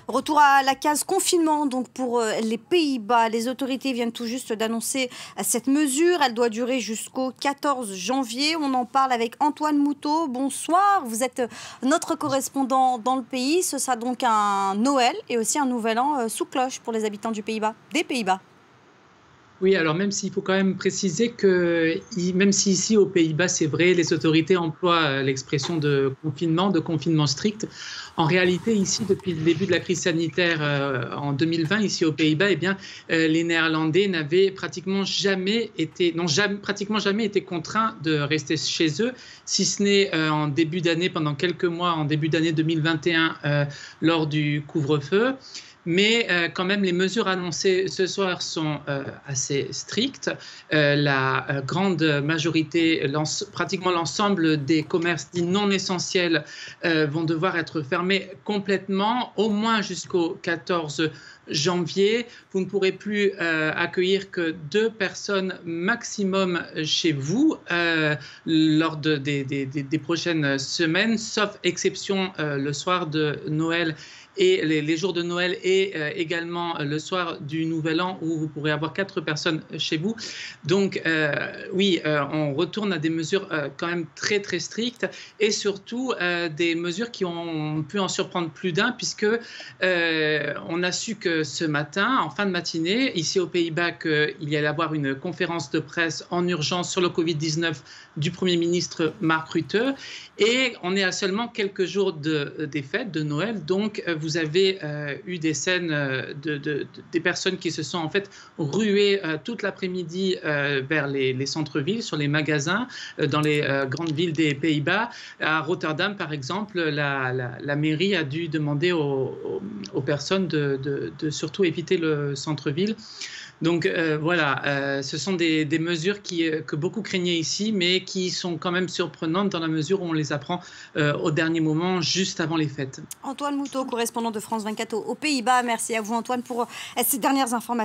Retour à la case confinement donc pour les Pays-Bas. Les autorités viennent tout juste d'annoncer cette mesure. Elle doit durer jusqu'au 14 janvier. On en parle avec Antoine Moutot. Bonsoir, vous êtes notre correspondant dans le pays. Ce sera donc un Noël et aussi un Nouvel An sous cloche pour les habitants des Pays-Bas. Oui, alors même s'il faut quand même préciser que, même si ici aux Pays-Bas, c'est vrai, les autorités emploient l'expression de confinement strict, en réalité, ici, depuis le début de la crise sanitaire en 2020, ici aux Pays-Bas, eh bien, les Néerlandais n'avaient pratiquement jamais été contraints de rester chez eux, si ce n'est en début d'année, pendant quelques mois, en début d'année 2021, lors du couvre-feu. Mais quand même, les mesures annoncées ce soir sont assez strictes. La grande majorité, pratiquement l'ensemble des commerces dits non essentiels vont devoir être fermés complètement, au moins jusqu'au 14 janvier. Vous ne pourrez plus accueillir que 2 personnes maximum chez vous lors des prochaines semaines, sauf exception le soir de Noël et les jours de Noël et également le soir du Nouvel An où vous pourrez avoir 4 personnes chez vous. Donc oui, on retourne à des mesures quand même très très strictes et surtout des mesures qui ont pu en surprendre plus d'un puisque on a su que ce matin, en fin de matinée, ici aux Pays-Bas, qu'il y allait avoir une conférence de presse en urgence sur le Covid-19 du Premier ministre Mark Rutte. Et on est à seulement quelques jours des fêtes de Noël, donc vous avez eu des scènes des personnes qui se sont en fait ruées toute l'après-midi vers les centres-villes, sur les magasins, dans les grandes villes des Pays-Bas. À Rotterdam, par exemple, la mairie a dû demander aux personnes de surtout éviter le centre-ville. Donc voilà, ce sont des mesures que beaucoup craignaient ici, mais qui sont quand même surprenantes dans la mesure où on les apprend au dernier moment, juste avant les fêtes. Antoine Moutot, correspondant de France 24 aux Pays-Bas. Merci à vous Antoine pour ces dernières informations.